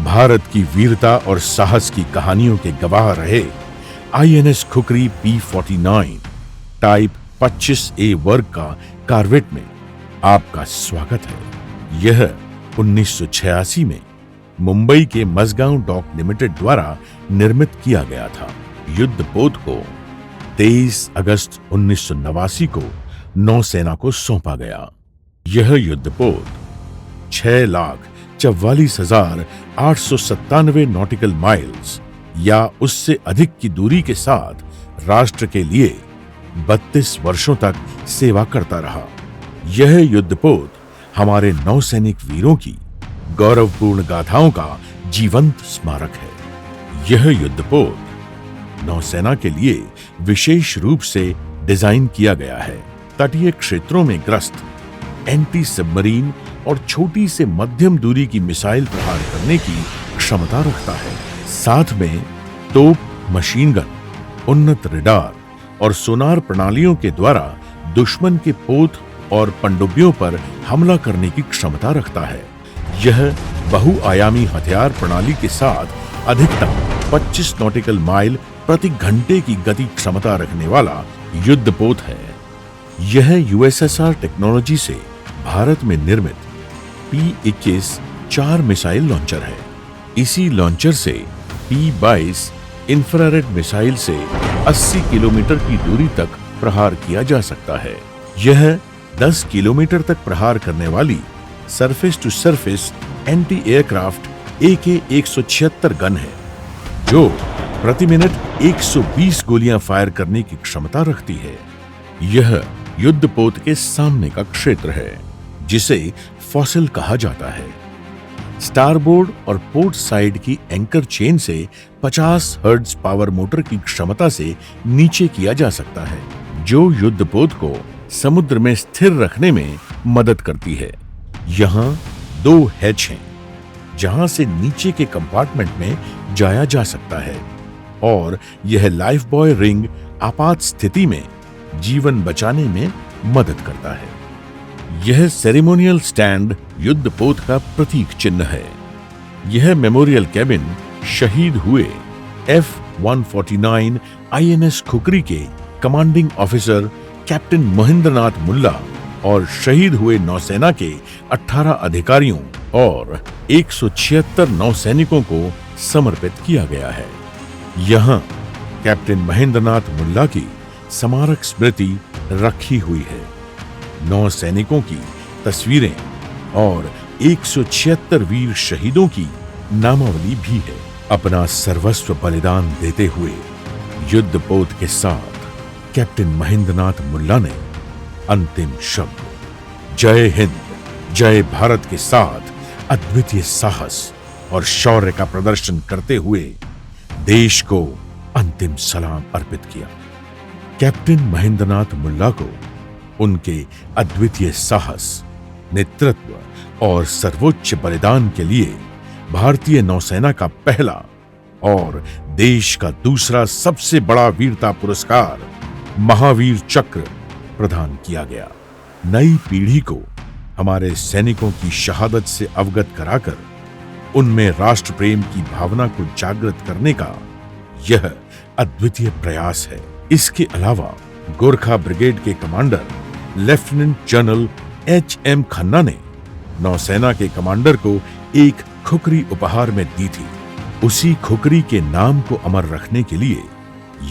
भारत की वीरता और साहस की कहानियों के गवाह रहे INS khukri P-49 type 25A वर्ग का कॉर्वेट में आपका स्वागत है। यह 1986 में मुंबई के मझगांव डॉक लिमिटेड द्वारा निर्मित किया गया था। युद्धपोत को 23 अगस्त 1989 को नौसेना को सौंपा गया। यह युद्धपोत 6,44,897 नॉटिकल माइल्स या उससे अधिक की दूरी के साथ राष्ट्र के लिए 32 वर्षों तक सेवा करता रहा। यह युद्धपोत हमारे नौसैनिक वीरों की गौरवपूर्ण गाथाओं का जीवंत स्मारक है। यह युद्धपोत नौसेना के लिए विशेष रूप से डिजाइन किया गया है। तटीय क्षेत्रों में ग्रस्त एंटी सबमरीन और छोटी से मध्यम दूरी की मिसाइल प्रहार करने की क्षमता रखता है। साथ में तोप, मशीन गन, उन्नत रडार और सोनार प्रणालियों के द्वारा दुश्मन के पोत और पनडुब्बियों पर हमला करने की क्षमता रखता है। यह बहुआयामी हथियार प्रणाली के साथ अधिकतम 25 नॉटिकल माइल प्रति घंटे की गति क्षमता रखने वाला युद्धपोत है। यह यूएसएसआर टेक्नोलॉजी से भारत में निर्मित P-21 4 मिसाइल लॉन्चर है। इसी लॉन्चर से P-22 इंफ्रारेड मिसाइल से 80 किलोमीटर की दूरी तक प्रहार किया जा सकता है। यह 10 किलोमीटर तक प्रहार करने वाली surface to surface anti aircraft AK-176 gun है, जो प्रति मिनट 120 गोलियां फायर करने की क्षमता रखती है। यह युद्धपोत के सामने का क्षेत्र है, जिसे फॉसिल कहा जाता है। स्टारबोर्ड और पोर्ट साइड की एंकर चेन से 50 हर्ट्ज पावर मोटर की क्षमता से नीचे किया जा सकता है, जो युद्धपोत को समुद्र में स्थिर रखने में मदद करती है। यहाँ 2 हैच हैं, जहां से नीचे के कंपार्टमेंट में जाया जा सकता है, और यह लाइफ बॉय रिंग आपात स्थिति में जीवन बचाने में मदद करता है। यह सेरेमोनियल स्टैंड युद्धपोत का प्रतीक चिन्ह है। यह मेमोरियल कैबिन शहीद हुए F-149 आईएनएस खुखरी के कमांडिंग ऑफिसर कैप्टन महेंद्रनाथ मुल्ला और शहीद हुए नौसेना के 18 अधिकारियों और 176 नौसैनिकों को समर्पित किया गया है। यहाँ कैप्टन महेंद्रनाथ मुल्ला की स्मारक स्मृति रखी हुई है। नौसैनिकों की तस्वीरें और 176 वीर शहीदों की नामावली भी है। अपना सर्वस्व बलिदान देते हुए युद्धपोत के साथ कैप्टन महेंद्रनाथ मुल्ला ने अंतिम शब्द जय हिंद, जय भारत के साथ अद्वितीय साहस और शौर्य का प्रदर्शन करते हुए देश को अंतिम सलाम अर्पित किया। कैप्टन महेंद्रनाथ मुल्ला को उनके अद्वितीय साहस, नेतृत्व और सर्वोच्च बलिदान के लिए भारतीय नौसेना का पहला और देश का दूसरा सबसे बड़ा वीरता पुरस्कार महावीर चक्र प्रदान किया गया। नई पीढ़ी को हमारे सैनिकों की शहादत से अवगत कराकर उनमें राष्ट्र प्रेम की भावना को जागृत करने का यह अद्वितीय प्रयास है। इसके अलावा गोरखा ब्रिगेड के commander lieutenant general HM Khanna ने नौसेना के कमांडर को एक खुखरी उपहार में दी थी। उसी खुखरी के नाम को अमर रखने के लिए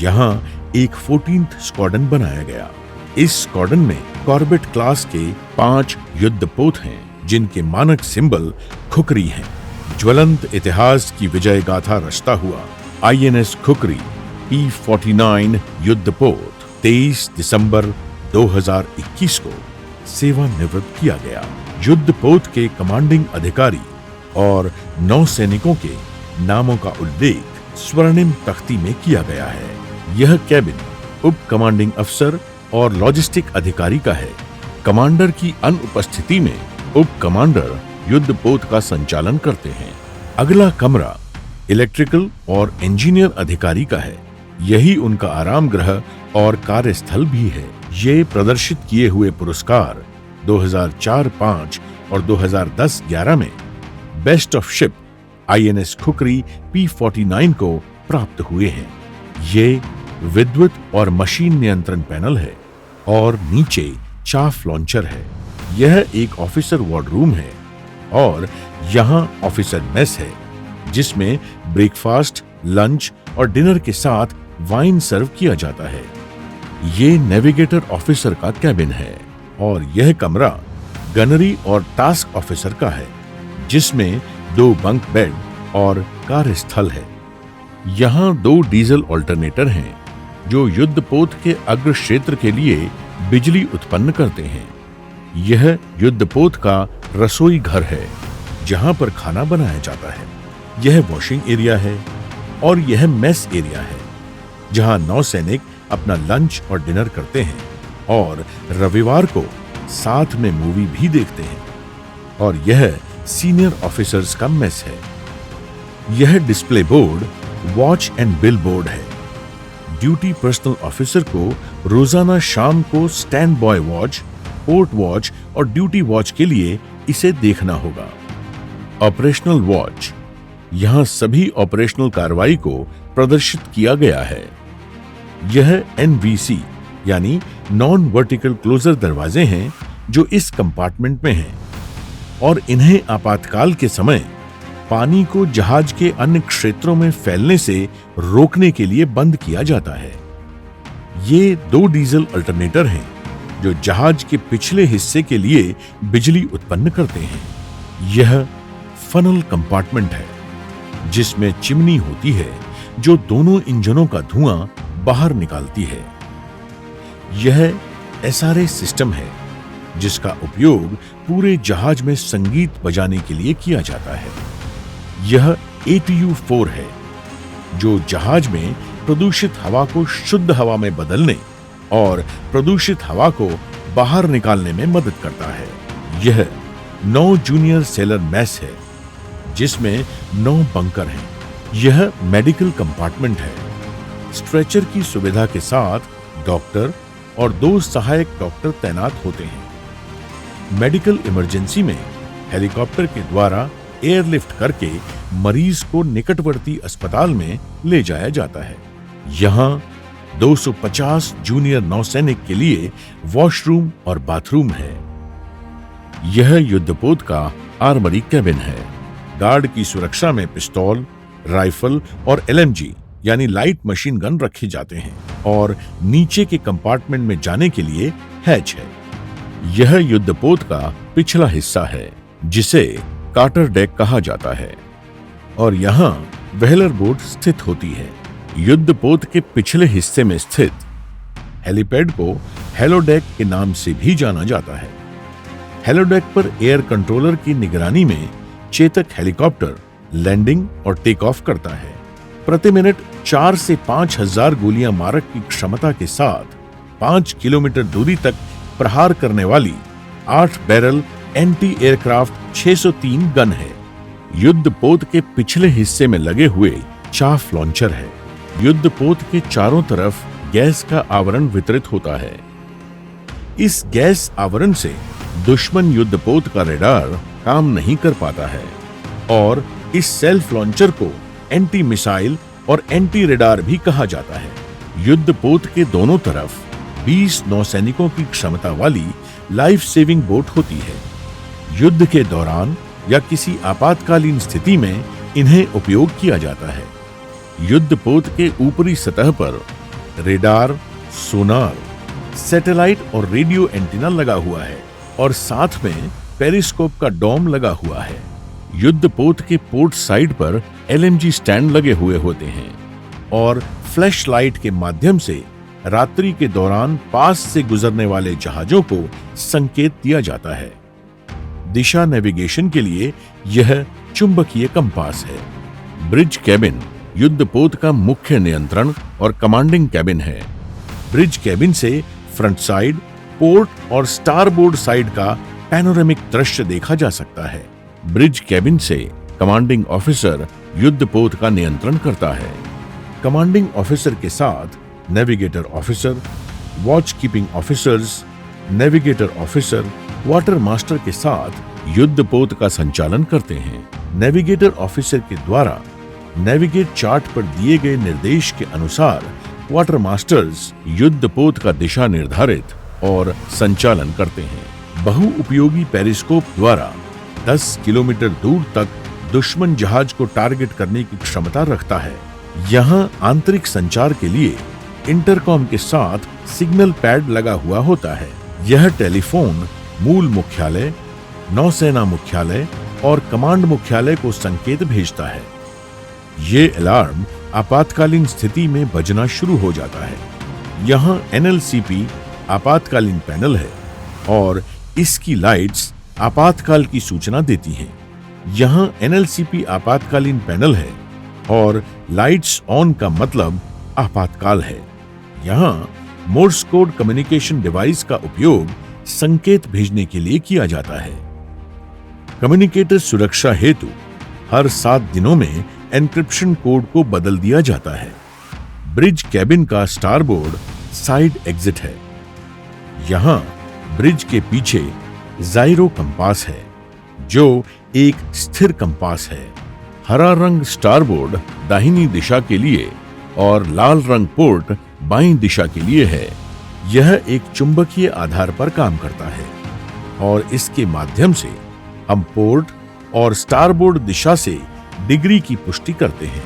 यहाँ एक 14th स्क्वाड्रन बनाया गया। इस स्क्वाड्रन में कॉर्बेट क्लास के 5 युद्धपोत हैं, जिनके मानक सिंबल खुखरी हैं। ज्वलंत इतिहास की विजय गाथा रचता हुआ आईएनएस खुखरी P-49 युद्धपोत 23 दिसंबर 2021 को सेवानिवृत्त किया गया। युद्धपोत के कमांडिंग अधिकारी और नौसैनिकों के नामों का उल्लेख स्वर्णिम तख्ती में किया गया है। यह कैबिन उप कमांडिंग अफसर और लॉजिस्टिक अधिकारी का है। कमांडर की अनुपस्थिति में उप कमांडर युद्धपोत का संचालन करते हैं। अगला कमरा इलेक्ट्रिकल और इंजीनियर अधिकारी का है। यही उनका आराम गृह और कार्यस्थल भी है। ये प्रदर्शित किए हुए पुरस्कार 2004-05 और 2010-11 में best of ship INS khukri P49 को प्राप्त हुए हैं। ये विद्युत और मशीन नियंत्रण पैनल है और नीचे चाफ लॉन्चर है। यह एक ऑफिसर वार्डरूम है और यहाँ ऑफिसर मेस है, जिसमें ब्रेकफास्ट, लंच और डिनर के साथ वाइन सर्व किया जाता है। ये नेविगेटर ऑफिसर का कैबिन है और यह कमरा गनरी और टास्क ऑफिसर का है, जिसमें 2 बंक बेड और कार्यस्थल है। यहाँ 2 डीजल ऑल्टरनेटर हैं जो युद्धपोत के अग्र क्षेत्र के लिए बिजली उत्पन्न करते हैं। यह युद्धपोत का रसोई घर है जहां पर खाना बनाया जाता है। यह वॉशिंग एरिया है और यह मेस एरिया है जहां नौसैनिक अपना लंच और डिनर करते हैं और रविवार को साथ में मूवी भी देखते हैं। और यह सीनियर ऑफिसर्स का मेस है। यह display board watch and bill board है। ड्यूटी पर्सनल ऑफिसर को रोजाना शाम को stand boy watch, port watch और ड्यूटी वॉच के लिए इसे देखना होगा। ऑपरेशनल वॉच, यहां सभी ऑपरेशनल कार्रवाई को प्रदर्शित किया गया है। यह NVC यानी नॉन वर्टिकल क्लोजर दरवाजे हैं जो इस कंपार्टमेंट में हैं और इन्हें आपातकाल के समय पानी को जहाज के अन्य क्षेत्रों में फैलने से रोकने के लिए बंद किया जाता है। ये 2 डीजल अल्टरनेटर हैं जो जहाज के पिछले हिस्से के लिए बिजली उत्पन्न करते हैं। यह फनल कंपार्टमेंट है जिसमें चिमनी होती है जो दोनों इंजनों का धुआं बाहर निकालती है। यह SRA सिस्टम है जिसका उपयोग पूरे जहाज में संगीत बजाने के लिए किया जाता है। यह ATU-4 है जो जहाज में प्रदूषित हवा को शुद्ध हवा में बदलने और प्रदूषित हवा को बाहर निकालने में मदद करता है। यह 9 जूनियर सेलर मैस है जिसमें 9 बंकर हैं। यह मेडिकल कंपार्टमेंट है। स्ट्रेचर की सुविधा के साथ डॉक्टर और 2 सहायक डॉक्टर तैनात होते हैं। मेडिकल इमरजेंसी में हेलीकॉप्टर के द्वारा एयरलिफ्ट करके मरीज को निकटवर्ती अस्पताल में ले जाया जाता है। यहाँ 250 जूनियर नौसैनिक के लिए वॉशरूम और बाथरूम है। यह युद्धपोत का आर्मरी कैबिन है। गार्ड की सुरक्षा में पिस्तौल, राइफल और LMG यानी लाइट मशीन गन रखे जाते हैं और नीचे के कंपार्टमेंट में जाने के लिए हैच है। यह युद्धपोत का पिछला हिस्सा है जिसे कार्टर डेक कहा जाता है और यहाँ व्हेलर बोट स्थित होती है। युद्धपोत के पिछले हिस्से में स्थित हेलीपैड को हेलोडेक के नाम से भी जाना जाता है। हेलोडेक पर एयर कंट्रोलर की निगरानी में चेतक हेलीकॉप्टर लैंडिंग और टेक ऑफ करता है। प्रति मिनट 4 से 5 हजार गोलियां मारक की क्षमता के साथ 5 किलोमीटर दूरी तक प्रहार करने वाली 8 बैरल एंटी एयरक्राफ्ट 603 गन है। युद्धपोत के पिछले हिस्से में लगे हुए चाफ लॉन्चर है। युद्धपोत के चारों तरफ गैस का आवरण वितरित होता है। इस गैस आवरण से दुश्मन युद्धपोत का रेडार काम नहीं कर पाता है और इस सेल्फ लॉन्चर को एंटी मिसाइल और एंटी रेडार भी कहा जाता है। युद्धपोत के दोनों तरफ 20 नौसैनिकों की क्षमता वाली लाइफ सेविंग बोट होती है। युद्ध के दौरान या किसी आपातकालीन स्थिति में इन्हें उपयोग किया जाता है। युद्धपोत के ऊपरी सतह पर रेडार, सोनार, सैटेलाइट और रेडियो एंटीना लगा हुआ है और साथ में पेरिस्कोप का डोम लगा हुआ है। युद्धपोत के पोर्ट साइड पर LMG स्टैंड लगे हुए होते हैं और फ्लैश लाइट के माध्यम से रात्रि के दौरान पास से गुजरने वाले जहाजों को संकेत दिया जाता है। दिशा नेविगेशन के लिए यह चुंबकीय कंपास है। ब्रिज कैबिन युद्धपोत का मुख्य नियंत्रण और कमांडिंग कैबिन है। ब्रिज कैबिन से फ्रंट साइड, पोर्ट और स्टारबोर्ड साइड का पैनोरेमिक दृश्य देखा जा सकता है। ब्रिज कैबिन से कमांडिंग ऑफिसर युद्धपोत का नियंत्रण करता है। कमांडिंग ऑफिसर के साथ navigator officer, watch keeping officers, navigator officer, water master के साथ युद्धपोत का संचालन करते हैं। नेविगेटर ऑफिसर के द्वारा नेविगेट चार्ट पर दिए गए निर्देश के अनुसार क्वार्टर मास्टर्स युद्धपोत का दिशा निर्धारित और संचालन करते हैं। बहुउपयोगी पेरिस्कोप द्वारा 10 किलोमीटर दूर तक दुश्मन जहाज को टारगेट करने की क्षमता रखता है। यहाँ आंतरिक संचार के लिए इंटरकॉम के साथ सिग्नल पैड लगा हुआ होता है। यह टेलीफोन मूल मुख्यालय, नौसेना मुख्यालय और कमांड मुख्यालय को संकेत भेजता है। ये अलार्म आपातकालीन स्थिति में बजना शुरू हो जाता है। यहाँ NLCP आपातकालीन पैनल है और इसकी लाइट्स आपातकाल की सूचना देती हैं। यहाँ NLCP आपातकालीन पैनल है और लाइट्स ऑन का मतलब आपातकाल है। यहाँ मोर्स कोड कम्युनिकेशन डिवाइस का उपयोग संकेत भेजने के लिए किया जाता है। कम्युनिकेटर सुरक्षा हेतु हर 7 दिनों में एन्क्रिप्शन कोड को बदल दिया जाता है। ब्रिज कैबिन का स्टारबोर्ड साइड एग्जिट है। यहाँ ब्रिज के पीछे जाइरो कंपास है, जो एक स्थिर कंपास है। हरा रंग स्टारबोर्ड दाहिनी दिशा के लिए और लाल रंग पोर्ट बाईं दिशा के लिए है। यह एक चुंबकीय आधार पर काम करता है और इसके माध्यम से हम पोर्ट और स्टारबोर्ड दिशा से डिग्री की पुष्टि करते हैं।